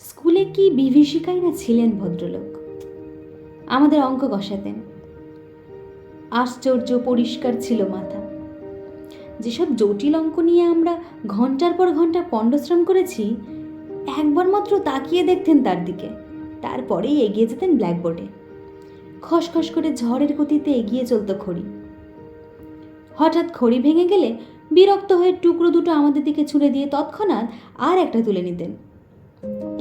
স্কুলে কি বিভীষিকাই না ছিলেন ভদ্রলোক। আমাদের অঙ্ক কষাতেন। আশ্চর্য পরিষ্কার ছিল মাথা। যেসব জটিল অঙ্ক নিয়ে আমরা ঘন্টার পর ঘন্টা পণ্ডশ্রম করেছি, একবার মাত্র তাকিয়ে দেখতেন তার দিকে, তারপরেই এগিয়ে যেতেন ব্ল্যাকবোর্ডে। খসখস করে ঝড়ের গতিতে এগিয়ে চলত খড়ি। হঠাৎ খড়ি ভেঙে গেলে বিরক্ত হয়ে টুকরো দুটো আমাদের দিকে ছুঁড়ে দিয়ে তৎক্ষণাৎ আর একটা তুলে নিতেন।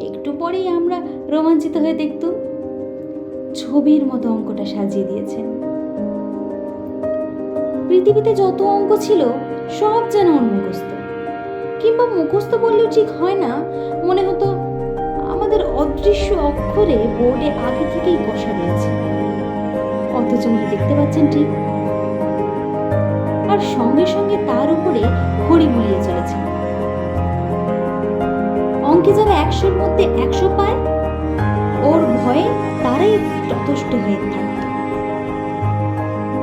একটু পরেই আমরা রোমাঞ্চিত হয়ে দেখতুম ছবির মতো অঙ্কটা সাজিয়ে দিয়েছেন। পৃথিবীতে যত অঙ্ক ছিল সব যেন মুখস্থ, কিংবা মুখস্থ বললেও ঠিক হয় না, মনে হতো আমাদের অদৃশ্য অক্ষরে বোর্ডে আগে থেকেই কষা রয়েছে, অথচ উনি দেখতে পাচ্ছেন ঠিক, আর সঙ্গে সঙ্গে তার উপরে খড়ি বুলিয়ে চলেছে। অঙ্কে যারা 100-র মধ্যে 100 পায়, ওর ভয়ে তারাই যথেষ্ট হয়ে থাকত।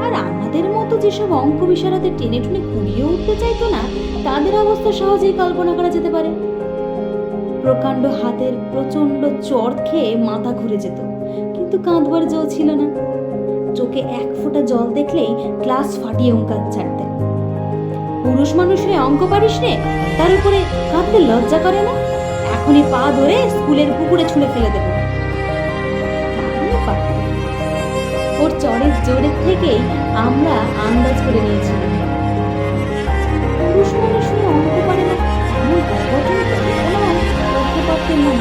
আর আমাদের মতো যেসব অঙ্ক বিশারদে টেনে টুনে কুড়িয়ে উঠতে চাইতো না, তাদের অবস্থা সহজেই কল্পনা করা যেতে পারে। প্রকাণ্ড হাতের প্রচন্ড চড় খেয়ে মাথা ঘুরে যেত, কিন্তু কাঁদবার জো ছিল না। চোখে 1 ফোঁটা জল দেখলেই ক্লাস ফাটিয়ে উঙ্কাত ছাড়তেন। পুরুষ মানুষ হয়ে অঙ্ক পারিস নে, তার উপরে কাঁদতে লজ্জা করে না? এখনই পা ধরে স্কুলের পুকুরে ছুঁড়ে ফেলে দেব। ওর চড়ের জোরের থেকেই আমরা আন্দাজ করে নিয়েছিলাম পুরুষ মানুষ হয়ে অঙ্ক পারে না, এমন অঘটন করতে পারতেন না।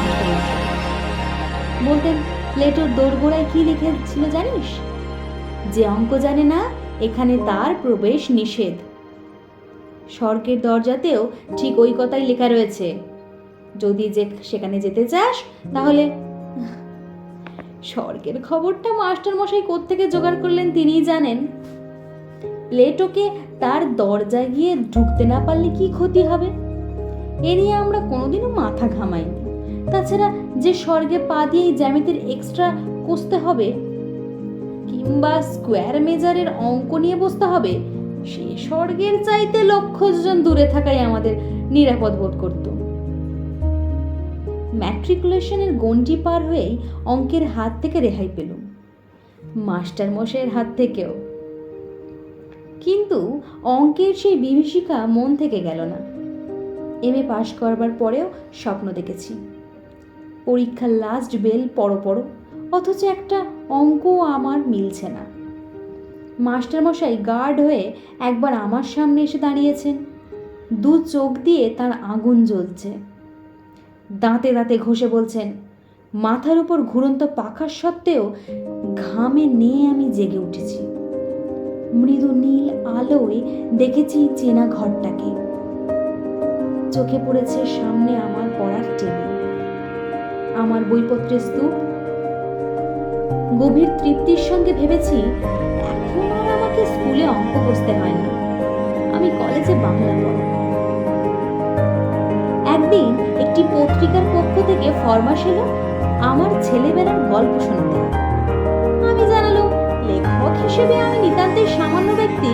বলতেন, প্লেটোর দোরগোড়ায় কি লিখেছিল জানিস? যে অঙ্ক জানে না, এখানে তার প্রবেশ নিষেধ। স্বর্গের দরজাতেও ঠিক ওই কথাই লেখা রয়েছে। যদি সেখানে যেতে চাস তাহলে। স্বর্গের খবরটা মাস্টার মশাই কোত্থেকে জোগাড় করলেন তিনিই জানেন। প্লেটোকে তার দরজায় গিয়ে ঢুকতে না পারলে কি ক্ষতি হবে, এ নিয়ে আমরা কোনোদিনও মাথা ঘামাইনি। তাছাড়া যে স্বর্গে পা দিয়ে জ্যামিতির এক্সট্রা কষতে হবে, কিংবা স্কোয়ার মেজারের অঙ্ক নিয়ে বসতে হবে, সে স্বর্গের চাইতে লক্ষ জন দূরে থাকাই আমাদের নিরাপদ বোধ করত। ম্যাট্রিকুলেশনের গণ্ডি পার হয়েই অঙ্কের হাত থেকে রেহাই পেলুম, মাস্টার মশাইয়ের হাত থেকেও। কিন্তু অঙ্কের সেই বিভীষিকা মন থেকে গেল না। এমএ পাশ করবার পরেও স্বপ্ন দেখেছি, পরীক্ষার লাস্ট বেল পড়ো, অথচ একটা অঙ্ক আমার মিলছে না। মাস্টারমশাই গার্ড হয়ে একবার আমার সামনে এসে দাঁড়িয়েছেন, 2 চোখ দিয়ে তার আগুন জ্বলছে। দাঁতে দাঁতে ঘষে বলছেন, মাথার উপর ঘুরন্ত পাখার সত্ত্বেও ঘামে নিয়ে আমি জেগে উঠেছি। মৃদু নীল আলোয় দেখেছি চেনা ঘরটাকে। চোখে পড়েছে সামনে আমার পড়ার টেবিল, আমার বইপত্রের স্তূপ। গভীর তৃপ্তির সঙ্গে ভেবেছি, এখন আর আমাকে স্কুলে অঙ্ক বসতে হয় না, আমি কলেজে বাংলা পড়ব। একদিন একটি পত্রিকার পক্ষ থেকে ফরমাশ এলো আমার ছেলেবেলার গল্প শুনতে। আমি জানালো, লেখক হিসেবে আমি নিতান্তই সামান্য ব্যক্তি,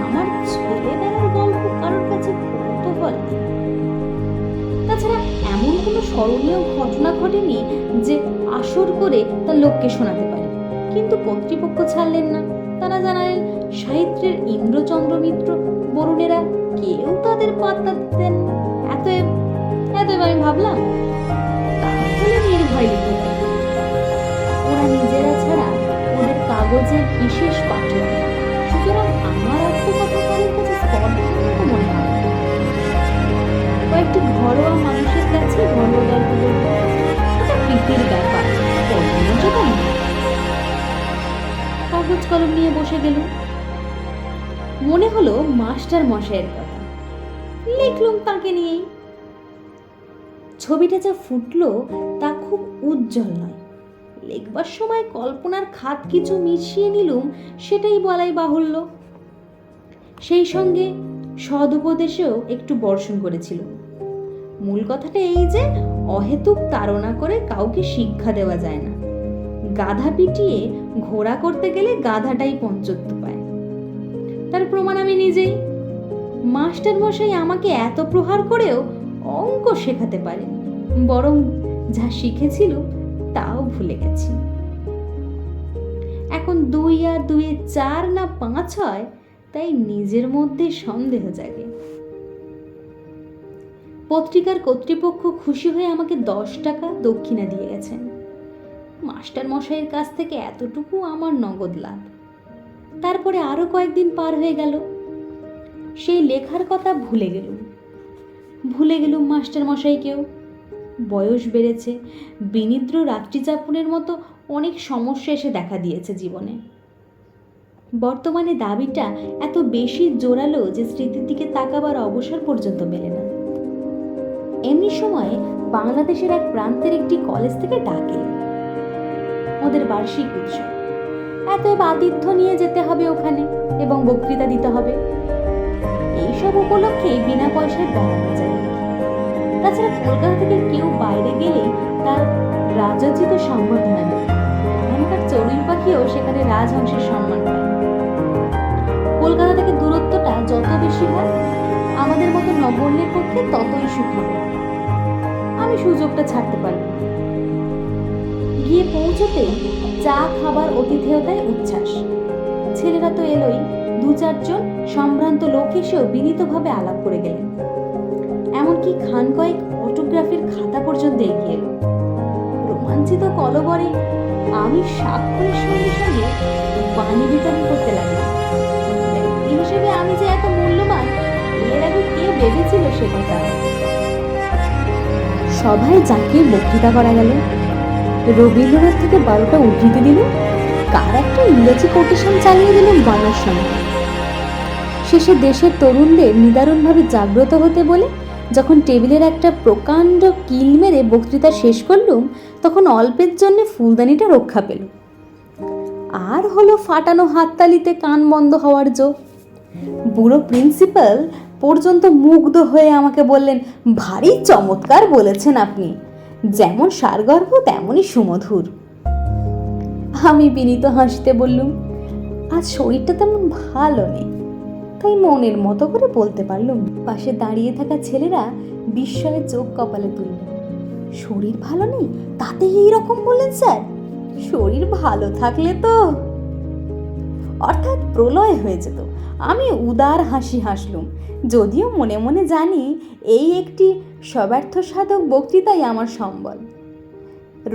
আমার ছেলেবেলার গল্প কারোর কাছে কৌতূহল নেই। তাছাড়া এমন কোনো স্মরণীয় ঘটনা ঘটেনি যে আসর করে তার লোককে শোনাতে পারে। কিন্তু কর্তৃপক্ষ ছাড়লেন না। তারা জানালেন, সাহিত্যের ইন্দ্রচন্দ্র মিত্র বরুণেরা কেউ তাদের পাত্তা দিতেন। এতএব আমি ভাবলাম, তাহলে নির্ভয় লিখতে পারি। ওরা নিজেরা ছাড়া ওদের কাগজের বিশেষ পাঠক, সুতরাং আমার আত্মকথা কারোর কাছে স্পর্ধার মতো মনে হয়। কয়েকটি ঘরোয়া মানুষের কাছে ঘরোয়া গল্প বলবো, এটা প্রীতির ব্যাপার, পরিমর্যাদা নয়। কাগজ কলম নিয়ে বসে গেল। মনে হলো মাস্টার মশাইয়ের কথা, লিখলুম তাকে নিয়েই। ছবিটা যা ফুটলো তা খুব উজ্জ্বল নয়। লিখবার সময় কল্পনার খাত কিছু মিশিয়ে নিলুম, সেটাই বলাই বাহুল্য। সেই সঙ্গে সদুপদেশেও একটু বর্ষণ করেছিল। মূল কথাটা এই যে, অহেতুক তাড়না করে কাউকে শিক্ষা দেওয়া যায় না। গাধা পিটিয়ে ঘোড়া করতে গেলে গাধাটাই পঞ্চত্ব পায়। তার প্রমাণ আমি নিজেই। মাস্টার মশাই আমাকে এত প্রহার করেও অঙ্ক শেখাতে পারেন, বরং যা শিখেছিল তাও ভুলে গেছি। এখন 2 আর 2 4 না 5 হয়, তাই নিজের মধ্যে সন্দেহ জাগে। পত্রিকার কর্তৃপক্ষ খুশি হয়ে আমাকে 10 টাকা দক্ষিণা দিয়ে গেছেন। মাস্টার মশাইয়ের কাছ থেকে এতটুকু আমার নগদ লাভ। তারপরে আরো কয়েকদিন পার হয়ে গেল, সেই লেখার কথা ভুলে গেলুম মাস্টার মশাইকেও। বয়স বেড়েছে, বিনিদ্র রাত্রিযাপনের মতো অনেক সমস্যা এসে দেখা দিয়েছে জীবনে। বর্তমানে দাবিটা এত বেশি জোরালো যে স্মৃতির দিকে তাকাবার অবসর পর্যন্ত মেলে না। এমনি সময়ে বাংলাদেশের এক প্রান্তের একটি কলেজ থেকে ডাক এলো। ওদের বার্ষিক উৎসব, এতএব আতিথ্য নিয়ে যেতে হবে ওখানে এবং বক্তৃতা দিতে হবে। এইসব উপলক্ষে বিনা পয়সায় বেড়ানো যায়। তাছাড়া কলকাতা থেকে কেউ বাইরে গেলেই তার রাজোচিত সম্বর্ধনা দেয়। এখানকার চড়ুই পাখিও সেখানে রাজহংসের সম্মান পায়। কলকাতা থেকে দূরত্বটা যত বেশি হয়, আমাদের মতো নগণ্যের পক্ষে ততই সুখবর। আমি সুযোগটা ছাড়তে পারলাম। গিয়ে পৌঁছতেই চা খাবার অতিথেয়তায় উচ্ছ্বাস। ছেলেরা তো এলোই, 2-4 জন সম্ভ্রান্ত লোক এসেও বিনীতভাবে আলাপ করে গেলেন। এমনকি খান কয়েক অটোগ্রাফের খাতা পর্যন্ত এগিয়ে এলো। রোমাঞ্চিত কলবরে আমি স্বাক্ষরের সঙ্গে সঙ্গে বাণী বিতরণ করতে লাগলাম। এই হিসেবে আমি যে এত মূল্যবান, এর আগে কে ভেবেছিল সে কথা। সভায় যাকে বক্তৃতা করা গেল, রবীন্দ্রনাথ থেকে 12টা উদ্ধৃতি দিল, কার একটা ইংরেজি কোটেশন চালিয়ে দিল বানার সময়। শেষে দেশের তরুণদের নিদারুণভাবে জাগ্রত হতে বলে যখন টেবিলের একটা প্রকাণ্ড কিল মেরে বক্তৃতা শেষ করলুম, তখন অল্পের জন্য ফুলদানিটা রক্ষা পেল। আর হলো ফাটানো হাততালিতে কান বন্ধ হওয়ার জো। বুড়ো প্রিন্সিপাল পর্যন্ত মুগ্ধ হয়ে আমাকে বললেন, ভারী চমৎকার বলেছেন আপনি, যেমন সারগর্ভ তেমনই সুমধুর। আমি বিনীত হাসিতে বললুম, আজ শরীরটা তেমন ভালো নেই, তাই মনের মতো করে বলতে পারলুম। পাশে দাঁড়িয়ে থাকা ছেলেরা বিস্ময়ে চোখ কপালে তুলল। শরীর ভালো নেই, তাতে এইরকম বললেন স্যার? শরীর ভালো থাকলে তো অর্থাৎ প্রলয় হয়ে যেত। আমি উদার হাসি হাসলুম, যদিও মনে মনে জানি এই একটি সব্যর্থ সাধক বক্তৃতাই আমার সম্বল।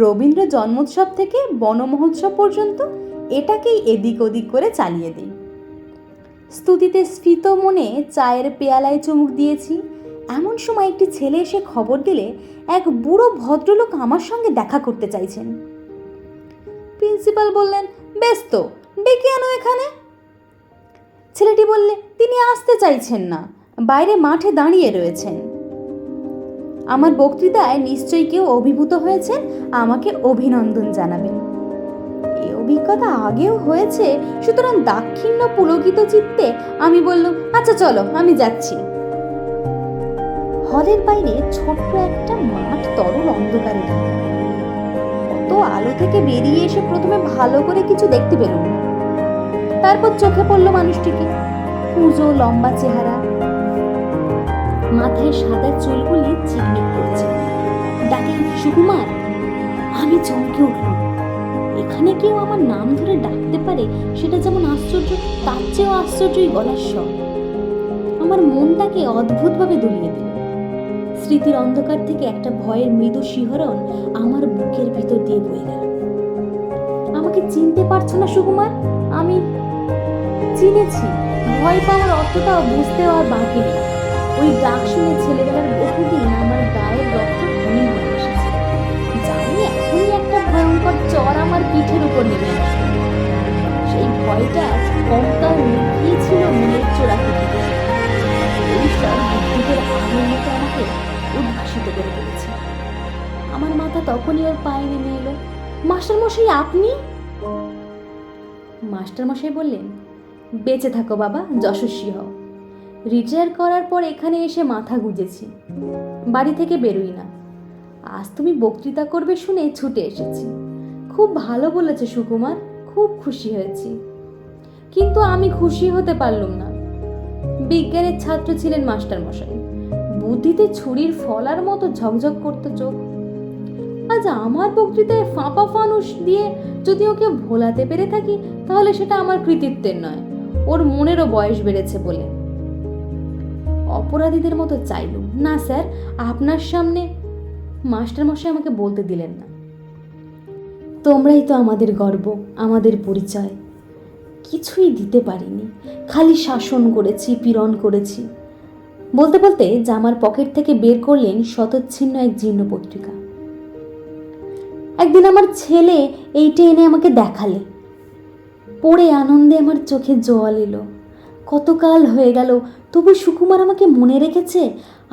রবীন্দ্র জন্মোৎসব থেকে বনমহোৎসব পর্যন্ত এটাকেই এদিক ওদিক করে চালিয়ে দিই। স্তুতিতে স্ফীত মনে চায়ের পেয়ালায় চুমুক দিয়েছি। এমন সময় একটি ছেলে এসে খবর দিলে এক বুড়ো ভদ্রলোক আমার সঙ্গে দেখা করতে চাইছেন। প্রিন্সিপাল বললেন, বেশ তো, ডেকে আনো এখানে। ছেলেটি বললে, তিনি আসতে চাইছেন না, বাইরে মাঠে দাঁড়িয়ে রয়েছেন। আমার বক্তৃতায় নিশ্চয়ই কেউ অভিভূত হয়েছেন, আমাকে অভিনন্দন জানাবেন। এই অভিজ্ঞতা আগেও হয়েছে, সুতরাং দাক্ষিণ্য পুলকিত চিত্তে আমি বললাম, আচ্ছা চলো, আমি যাচ্ছি। হলের বাইরে ছোট্ট একটা মাঠ তরল অন্ধকারে ঢাকা। কত আলো থেকে বেরিয়ে এসে প্রথমে ভালো করে কিছু দেখতে পেলাম না। তারপর চোখে পড়লো মানুষটিকে। কুঁজো লম্বা চেহারা, মাথায় সাদা চুলগুলি চিকমিক করছে। ডাকলেন, সুকুমার। আমি চমকে উঠলাম। এখানে কেউ আমার নাম ধরে ডাকতে পারে, সেটা যেমন আশ্চর্য, তার চেয়েও আশ্চর্যই গলার স্বর। আমার মনটাকে অদ্ভুতভাবে দুলিয়ে দিল। স্মৃতির অন্ধকার থেকে একটা ভয়ের মৃদু শিহরণ আমার বুকের ভিতর দিয়ে বয়ে গেল। আমাকে চিনতে পারছো না সুকুমার? আমি চিনেছি। ভয় পাওয়ার অর্থটাও বুঝতে আর বাকি নেই। ওই ডাক শুনে ছেলেবেলার বহুদিন আমার গায়ের রক্ত ঘনীন হয়ে এসেছে। জানি এখনই একটা ভয়ঙ্কর চর আমার পিঠের উপর নেমে আসবে। সেই ভয়টা কঙ্কাল লুকিয়েছিল মনের চোরাকুটিতে। ওই সব বিদ্যুতের আগুন মতো আমাকে উদ্ভাসিত করে তুলেছে। আমার মাথা তখনই ওর পায়ে নেমে এলো। মাস্টারমশাই, আপনি? মাস্টারমশাই বললেন, বেঁচে থাকো বাবা, যশস্বী হও। রিটায়ার করার পর এখানে এসে মাথা গুঁজেছি, বাড়ি থেকে বেরোই না। আজ তুমি বক্তৃতা করবে শুনে ছুটে এসেছি। খুব ভালো বলেছে সুকুমার, খুব খুশি হয়েছি। কিন্তু আমি খুশি হতে পারলুম না। বিজ্ঞানের ছাত্র ছিলেন মাস্টারমশাই। বুদ্ধিতে ছুরির ফলার মতো ঝকঝক করত চোখ। আজ আমার বক্তৃতায় ফাঁপা ফানুস দিয়ে যদি ওকে ভোলাতে পেরে থাকি, তাহলে সেটা আমার কৃতিত্বের নয়, ওর মনেরও বয়স বেড়েছে বলে। অপরাধীদের মতো চাইলুম, না স্যার, আপনার সামনে। মাস্টারমশাই আমাকে বলতে দিলেন না। তোমরাই তো আমাদের গর্ব, আমাদের পরিচয়। কিছুই দিতে পারিনি, খালি শাসন করেছি, পীড়ন করেছি। বলতে বলতে জামার পকেট থেকে বের করলেন শতচ্ছিন্ন এক জীর্ণ পত্রিকা। একদিন আমার ছেলে এইটা এনে আমাকে দেখালে। পড়ে আনন্দে আমার চোখে জল এলো। কতকাল হয়ে গেল, তবু সুকুমার আমাকে মনে রেখেছে,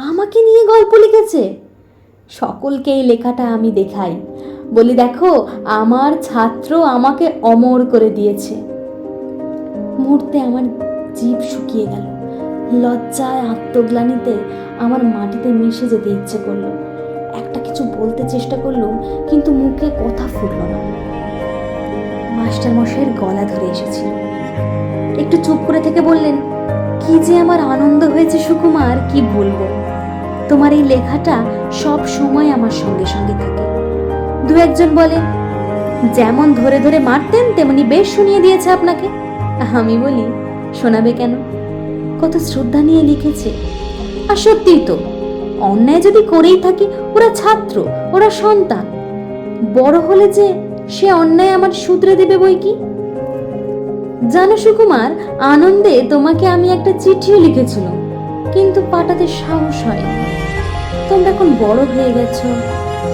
আমাকে নিয়ে গল্প লিখেছে। সকলকে এই লেখাটা আমি দেখাই, বলি দেখো আমার ছাত্র আমাকে অমর করে দিয়েছে। মুহূর্তে আমার জিভ শুকিয়ে গেল। লজ্জায়, আত্মগ্লানিতে আমার মাটিতে মিশে যেতে ইচ্ছে করলো। একটা কিছু বলতে চেষ্টা করলাম, কিন্তু মুখে কথা ফুটল না। মাস্টারমশাইয়ের গলা ধরে এসেছিল। একটু চুপ করে থেকে বললেন, কি যে আমার আনন্দ হয়েছে সুকুমার, কি বলবো। তোমার এই লেখাটা সব সময় আমার সঙ্গে সঙ্গে থাকে। দু একজন বলে, যেমন ধরে ধরে মারতেন তেমনি বেশ শুনিয়ে দিয়েছে আপনাকে। আমি বলি, শোনাবে কেন, কত শ্রদ্ধা নিয়ে লিখেছে। আর সত্যিই তো, অন্যায় যদি করেই থাকি, ওরা ছাত্র, ওরা সন্তান, বড় হলে যে সে অন্যায় আমার শুধরে দেবে বই কি। জানো সুকুমার, আনন্দে তোমাকে আমি একটা চিঠিও লিখেছিলাম, কিন্তু পাঠাতে সাহস হয়নি। তোমরা এখন বড় হয়ে গেছো,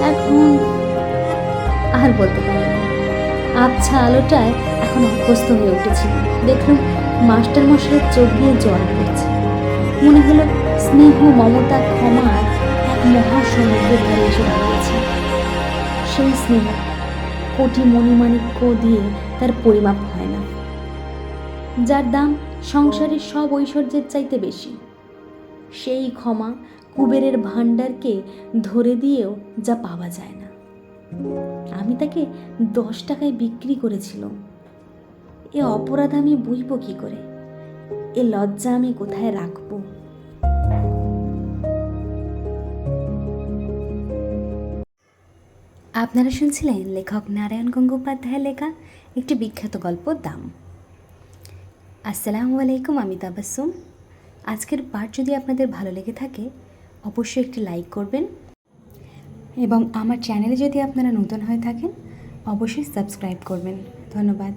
এখন আর বলতে পারি না। আবছা আলোটায় এখন অভ্যস্ত হয়ে উঠেছিল। দেখলাম মাস্টারমশাইয়ের চোখ দিয়ে জল পড়ছে। মনে হলো স্নেহ, মমতা, ক্ষমার এক মহাসমুদ্রের ধারে এসে দাঁড়িয়েছে। সেই স্নেহ কোটি মণিমাণিক্য দিয়ে তার পরিমাপ হয় না, যার দাম সংসারের সব ঐশ্বর্যের চাইতে বেশি। সেই ক্ষমা কুবেরের ভাণ্ডারকে ধরে দিয়েও যা পাওয়া যায় না। আমি তাকে 10 টাকায় বিক্রি করেছিলাম। এ অপরাধ আমি বুঝবো কি করে? এ লজ্জা আমি কোথায় রাখবো? আপনারা শুনছিলেন লেখক নারায়ণ গঙ্গোপাধ্যায়ের লেখা একটি বিখ্যাত গল্প দাম। আসসালামু আলাইকুম, আমি তাবাসসুম। আজকের পাঠ যদি আপনাদের ভালো লেগে থাকে, অবশ্যই একটি লাইক করবেন, এবং আমার চ্যানেলে যদি আপনারা নতুন হয়ে থাকেন, অবশ্যই সাবস্ক্রাইব করবেন। ধন্যবাদ।